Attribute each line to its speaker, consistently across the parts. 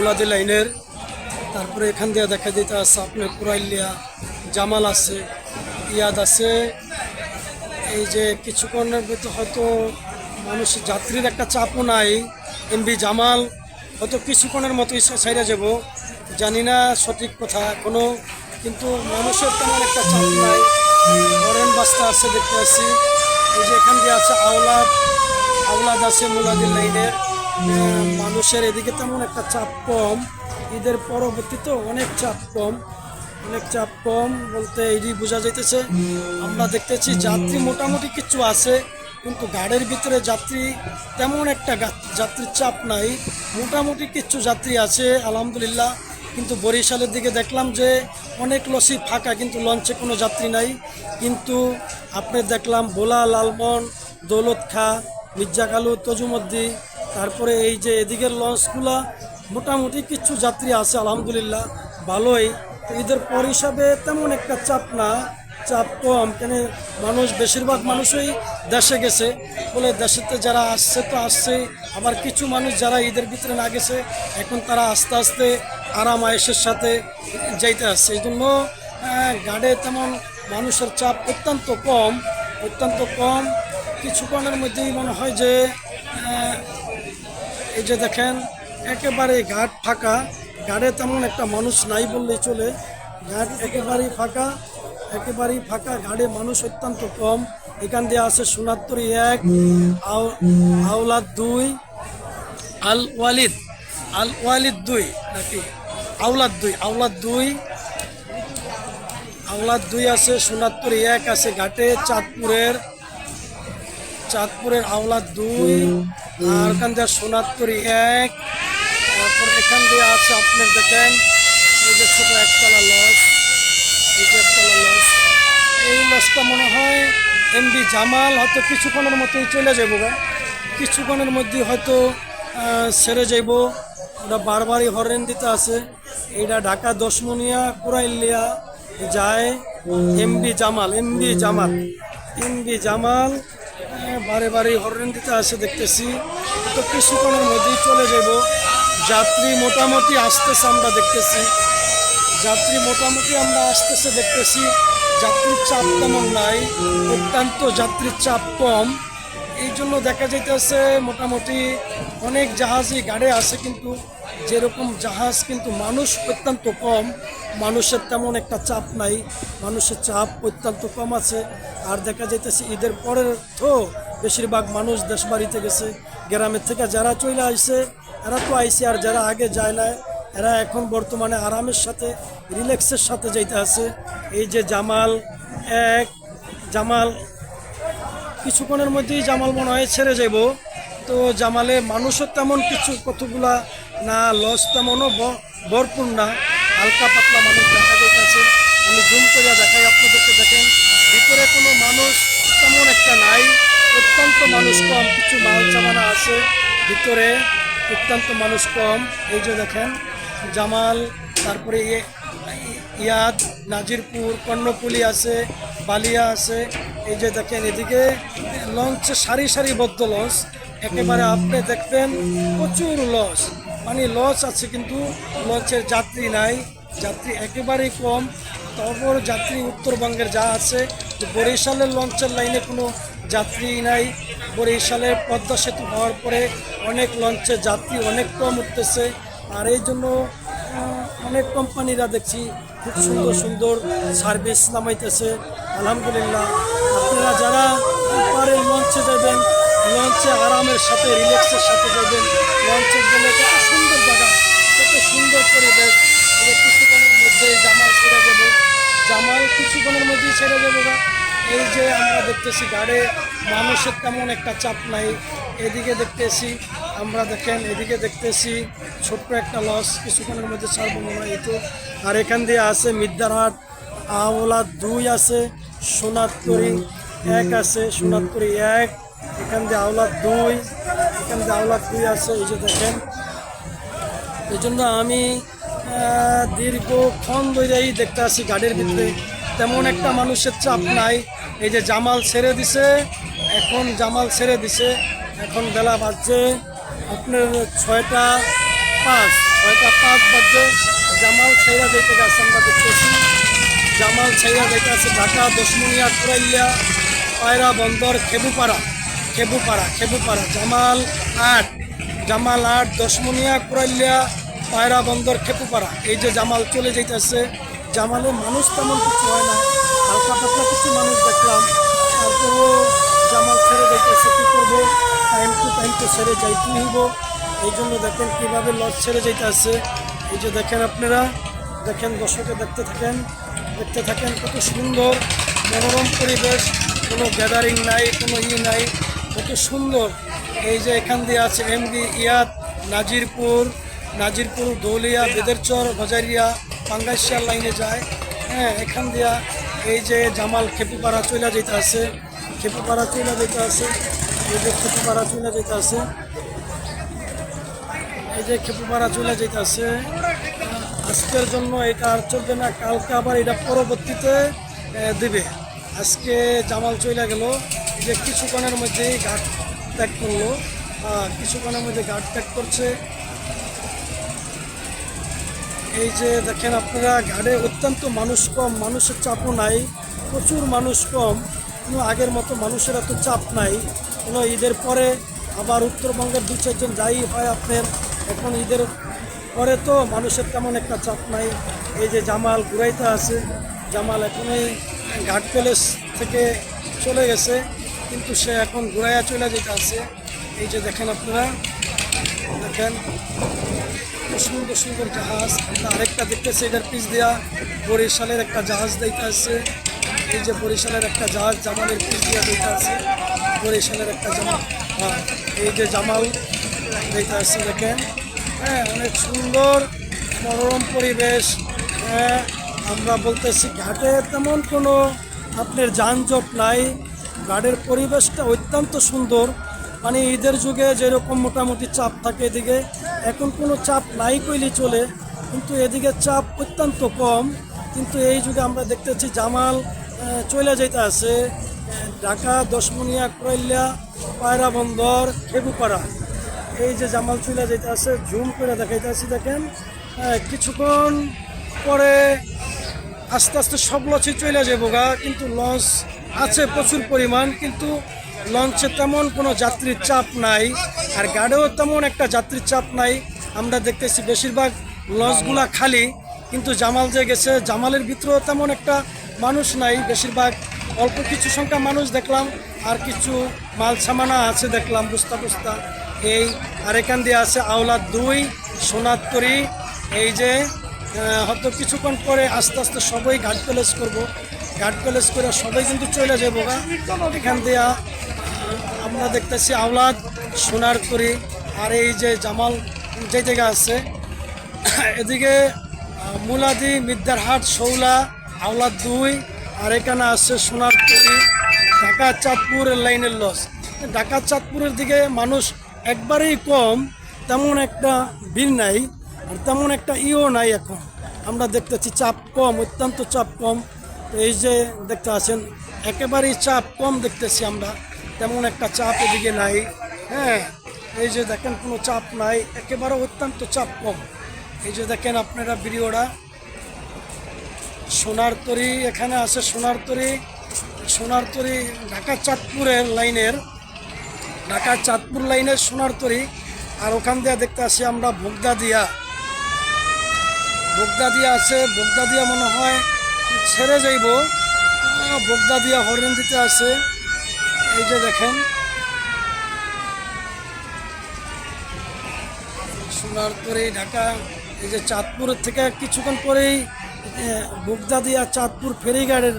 Speaker 1: মুলাদি লাইনের। তারপরে এখান দিয়ে দেখা যেতে আছে আপনার কুরাইলিয়া জামাল আছে, ইয়াদ আছে। এই যে কিছুক্ষণের ভিতরে হয়তো মানুষের যাত্রীর একটা চাপও নাই। এমবি জামাল হয়তো কিছুক্ষণের মতোই ছাইরা যাব, জানি না সঠিক কথা এখনো, কিন্তু মানুষের তেমন একটা চাপ নাই। হরেন বাস্তা আছে দেখতে পাচ্ছি। এই যে এখান দিয়ে আছে আওলাদ আছে মুলাদি লাইনের। মানুষের এদিকে তেমন একটা চাপ কম, ঈদের পরবর্তীতে অনেক চাপ কম বলতে এটি বোঝা যাইতেছে। আমরা দেখতেছি যাত্রী মোটামুটি কিছু আছে, কিন্তু গাড়ির ভিতরে যাত্রী তেমন একটা যাত্রীর চাপ নাই, মোটামুটি কিছু যাত্রী আছে আলহামদুলিল্লাহ। কিন্তু বরিশালের দিকে দেখলাম যে অনেক লসি ফাঁকা, কিন্তু লঞ্চে কোনো যাত্রী নাই। কিন্তু আপনি দেখলাম ভোলা, লালমন, দৌলত খা, মির্জা কালু, তজুমদ্দি, তারপরে এই যে এদিকের লঞ্চগুলা মোটামুটি কিছু যাত্রী আছে আলহামদুলিল্লাহ, ভালোই। ঈদের পর হিসাবে তেমন একটা চাপ কম, কেন মানুষ বেশিরভাগ মানুষই দেশে গেছে বলে, দেশেতে যারা আসছে তো আসছে, আবার কিছু মানুষ যারা ঈদের ভিতরে না গেছে এখন তারা আস্তে আস্তে আরাম আয়েশের সাথে যাইতে আসছে। এই জন্য গাড়ে তেমন মানুষের চাপ অত্যন্ত কম। কিছুক্ষণের মধ্যেই মনে হয় যে এই যে দেখেন একেবারে ঘাট ফাঁকা, ঘাটে তেমন একটা মানুষ নাই বললেই চলে। ঘাট একেবারেই ফাঁকা, ঘাটে মানুষ অত্যন্ত কম। এখান দিয়ে আছে সোনাত্তরি 1, আওলাদ 2, আল ওয়ালিদ 2 নাকি আওলাদ 2 আছে, সোনাত্তরি 1 আছে ঘাটে, চাঁদপুরের আওলাদ 2, আর এখান দিয়ে সোনাত্তরি 1। তারপর এখান দিয়ে আছে আপনার দেখেন এই যে ছোট একতলা লজ, এই লজটা মনে হয় এমবি জামাল হয়তো কিছুক্ষণের মতোই চলে যাবো, কিছুক্ষণের মধ্যে হয়তো ছেড়ে যাইব। ওটা বারবারই হরেন দিতে আছে। এইটা ঢাকা দশমনিয়া কুরাইলিয়া যায় এমবি জামাল বারে হরেন দিতে আছে দেখতেছি। তো কিছুক্ষণের মধ্যেই চলে যাব। যাত্রী মোটামুটি আসতেছে আমরা দেখতেছি, যাত্রীর চাপ তেমন নাই, অত্যন্ত যাত্রীর চাপ কম। এই জন্য দেখা যাইতেছে মোটামুটি অনেক জাহাজই গাড়ি আছে, কিন্তু যেরকম জাহাজ কিন্তু মানুষ অত্যন্ত কম, মানুষের তেমন একটা চাপ নাই, মানুষের চাপ অত্যন্ত কম আছে। আর দেখা যাইতেছে ঈদের পরের তো বেশিরভাগ মানুষ দেশ বাড়িতে গেছে, গ্রামের থেকে যারা চলে আসছে এরা তো আইসে, আর যারা আগে যায় না এরা এখন বর্তমানে আরামের সাথে রিল্যাক্সের সাথে যাইতে আছে। এই যে জামাল কিছুক্ষণের মধ্যেই জামাল মনে হয় ছেড়ে যাব। তো জামালে মানুষও তেমন কিছু কতগুলা না, লস তেমনও ভরপুর না, হালকা পাতলা মানুষ দেখা যাইতেছে। আমি জুম করে দেখাই আপনাদেরকে, দেখেন ভিতরে কোনো মানুষ তেমন একটা নাই, অত্যন্ত মানুষ কম, কিছু মাল চাবানা আছে ভিতরে, অত্যন্ত মানুষ কম। এই যে দেখেন জামাল, তারপরে ইয়াদ, নাজিরপুর, কর্ণফুলি আছে, বালিয়া আছে। এই যে দেখেন এদিকে লঞ্চে সারিবদ্ধ লঞ্চ, একেবারে আপনি দেখবেন প্রচুর লঞ্চ, মানে লঞ্চ আছে কিন্তু লঞ্চের যাত্রী নাই, যাত্রী একেবারেই কম। তারপর যাত্রী উত্তরবঙ্গের যা আছে, বরিশালের লঞ্চের লাইনে কোনো যাত্রী নাই। বরিশালের পদ্মা সেতু হওয়ার পরে অনেক লঞ্চের যাত্রী অনেক কম উঠতেছে, আর এই জন্য অনেক কোম্পানিরা দেখছি খুব সুন্দর সার্ভিস নামাইতেছে আলহামদুলিল্লাহ। আপনারা যারা পারেন লঞ্চে যাবেন, লঞ্চে আরামের সাথে রিল্যাক্সের সাথে যাবেন। লঞ্চের জন্য কত সুন্দর জায়গা, কত সুন্দর পরিবেশ। কিছুক্ষণের মধ্যেই জামাল কিছুক্ষণের মধ্যেই ছেড়ে যাবো। এই যে আমরা দেখতেছি গাড়ি মানুষের তেমন একটা চাপ নাই। এদিকে দেখতেছি আমরা, দেখেন এদিকে দেখতেছি ছোট্ট একটা লস, কিছুক্ষণের মধ্যে ছাড়বো মনে হয় তো। আর এখান দিয়ে আছে মিদ্যারহাট আওলাদ 2 আছে, সোনাত্তরি 1 আছে, সোনাত্তরি 1, এখান দিয়ে আওলাদ 2, এখান দিয়ে আওলাদ 2 আছে। এই যে দেখেন, এই জন্য আমি দীর্ঘক্ষণ ধরেই দেখতে আসি গাড়ির ভিতরে তেমন একটা মানুষের চাপ নাই। এই যে জামাল ছেড়ে দিছে, এখন বেলা বাজছে আপনার 6টা 5, 6:05 বাজে জামাল ছাইরা যাইতে গেছে আমরা দেখতেছি। জামাল ছাইরা যাইতে আছে ঢাকা দশমনিয়া কুরাইলিয়া পায়রা বন্দর খেবুপাড়া জামাল 8 দশমনিয়া কুরাইলিয়া পায়রা বন্দর খেপুপাড়া। এই যে জামাল চলে যাইতেছে। জামালে মানুষ তেমন কিছু হয় না, হালকা পাতলা কিছু মানুষ দেখলাম। তারপরেও জামাল ছেড়ে যাইতেছে, কী করবো, টাইম টু ছেড়ে যাইতে হইব। এই জন্য দেখেন কীভাবে লজ ছেড়ে যাইতেছে। এই যে দেখেন আপনারা, দেখেন দর্শকে দেখতে থাকেন কত সুন্দর মনোরম পরিবেশ, কোনো গ্যাদারিং নাই, কোনো নাই, কত সুন্দর। এই যে এখান দিয়ে আছে এমডি ইয়াদ, নাজিরপুর দৌলিয়া, বেদেরচর, গজারিয়া, পাঙ্গাইশিয়ার লাইনে যায়। হ্যাঁ, এখান দিয়া এই যে জামাল খেপুপাড়া চলে যেতে আছে। এই যে খেপুপাড়া চলে যেতে আছে। আজকের জন্য এটা আর চলবে না, কালকে আবার এটা পরবর্তীতে দিবে। আজকে জামাল চলে গেল, যে কিছুক্ষণের মধ্যেই ঘাট ত্যাগ করলো, ঘাট ত্যাগ করছে। এই যে দেখেন আপনারা, ঘাটে অত্যন্ত মানুষ কম, মানুষের চাপও নাই, প্রচুর মানুষ কম, কোনো আগের মতো মানুষের এত চাপ নাই। কোনো ঈদের পরে আবার উত্তরবঙ্গের 2-4 জন যাই হয় আপনার, এখন ঈদের পরে তো মানুষের তেমন একটা চাপ নাই। এই যে জামাল ঘুরাইতে আছে, জামাল এখনই ঘাট প্যালেস থেকে চলে গেছে, কিন্তু সে এখন ঘুরাইয়া চলে যেতে আছে। এই যে দেখেন আপনারা, দেখেন সুন্দর জাহাজ। আমরা আরেকটা দেখতেছি, এটার পিছ দিয়া বরিশালের একটা জাহাজ দিতে আছে। এই যে বরিশালের একটা জাহাজ জামালের পিছ দিয়া দিতে আছে, বরিশালের একটা জামাল। হ্যাঁ, এই যে জামাল দিতে আছে, দেখেন। হ্যাঁ, অনেক সুন্দর মনোরম পরিবেশ। হ্যাঁ, আমরা বলতেছি ঘাটে তেমন কোনো আপনার যানজট নাই, ঘাটের পরিবেশটা অত্যন্ত সুন্দর। মানে ঈদের যুগে যেরকম মোটামুটি চাপ থাকে, এদিকে এখন কোনো চাপ নাই কইলেই চলে, কিন্তু এদিকে চাপ অত্যন্ত কম। কিন্তু এই যুগে আমরা দেখতেছি জামাল চলে যেতে আছে ঢাকা দশমনিয়া কুরাইলিয়া পায়রা বন্দর খেপুপাড়া। এই যে জামাল চলে যেতে আছে, জুম করে দেখাইতে আছি, দেখেন। কিছুক্ষণ পরে আস্তে আস্তে সব লঞ্চে চলে যাবো গা, কিন্তু লঞ্চ আছে প্রচুর পরিমাণ, কিন্তু লঞ্চে তেমন কোনো যাত্রীর চাপ নাই, আর গাড়িও তেমন একটা যাত্রীর চাপ নাই। আমরা দেখতেছি বেশিরভাগ লঞ্চগুলা খালি, কিন্তু জামাল যে গেছে, জামালের ভিতরেও তেমন একটা মানুষ নাই, বেশিরভাগ অল্প কিছু সংখ্যা মানুষ দেখলাম, আর কিছু মাল সামানা আছে দেখলাম, বুস্তা। এই আর এখান দিয়ে আছে আওলাদ 2 সোনারতরী। এই যে হয়তো কিছুক্ষণ পরে আস্তে আস্তে সবাই ঘাট প্যালেস করবো, ঘাট প্যালেস করে সবাই কিন্তু চলে যাবো গা। এখান দিয়ে আমরা দেখতেছি আওলাদ, সোনারতরী, আর এই যে জামাল যে জায়গা আছে এদিকে মুলাদি, মিদ্দারহাট, শৌলা, আওলাদ 2, আর এখানে আছে সোনারতরী, ঢাকা চাঁদপুরের লাইনের লজ। ঢাকা চাঁদপুরের দিকে মানুষ একবারেই কম, তেমন একটা ভিড় নাই, আর তেমন একটা নাই। এখন আমরা দেখতেছি চাপ কম, অত্যন্ত চাপ কম। তো এই যে দেখতে আছেন, একেবারেই চাপ কম দেখতেছি আমরা, তেমন একটা চাপ এদিকে নাই। হ্যাঁ, এই যে দেখেন কোনো চাপ নাই, একেবারে অত্যন্ত চাপ কম। এই যে দেখেন আপনারা ভিডিওটা, সোনারতরী এখানে আছে, সোনারতরী ঢাকা চাঁদপুর লাইনের সোনারতরী। আর ওখান দিয়ে দেখতে আসি আমরা বগদা দিয়া আছে, বগদা দিয়া মনে হয় ছেড়ে যাইব, বগদা দিয়া হরিণ দিতে আছে। এই যে দেখেন সোনারতরী ঢাকা, এই যে চাঁদপুরের থেকে কিছুক্ষণ পরেই বগদা দিয়া চাঁদপুর ফেরিঘাটের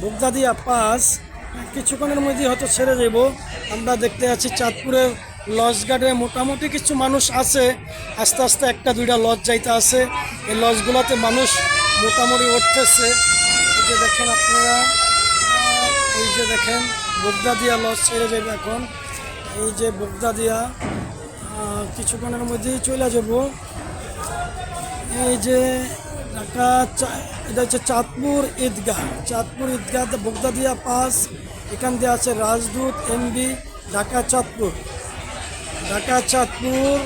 Speaker 1: বগদা দিয়া পাস, কিছুক্ষণের মধ্যে হয়তো ছেড়ে যাব। আমরা দেখতে আছি চাঁদপুরের লজ ঘাটে মোটামুটি কিছু মানুষ আছে, আস্তে আস্তে 1-2টা লজ যাইতে আছে, এই লজগুলোতে মানুষ মোটামুটি উঠতেছে। এই যে দেখেন আপনারা, এই যে দেখেন বগদা দিয়া লজ ছেড়ে যাবে এখন। এই যে বগদা দিয়া কিছুক্ষণের মধ্যেই চলে যাব। এই যে ঢাকা, এটা হচ্ছে চাঁদপুর ঈদগাহ বগদা দিয়া পাস। এখান দিয়ে আছে রাজদূত, এমবি, ঢাকা চাঁদপুর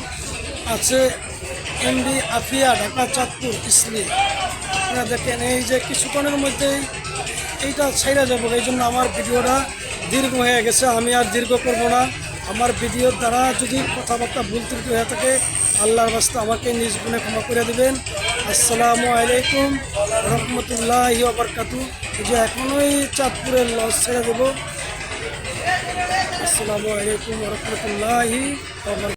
Speaker 1: আছে এমডি আফিয়া, ঢাকা চাঁদপুর ইসলি। আপনারা দেখেন এই যে কিছুক্ষণের মধ্যেই এইটা ছেড়ে যাবো, এই জন্য আমার ভিডিওটা দীর্ঘ হয়ে গেছে। আমি আর দীর্ঘ করব না। আমার ভিডিওর দ্বারা যদি কথাবার্তা ভুল ত্রুটি হয়ে থাকে, আল্লাহর বাস্তে আমাকে নিজ গুণে ক্ষমা করে দেবেন। আসসালামু আলাইকুম রহমতুল্লাহি ওয়া বারাকাতুহু। এই যে এখনোই চাঁদপুরের লজ ছেড়ে দেবো। আসসালামু আলাইকুম রহমতুল্লাহি ওয়া বারাকাতুহু।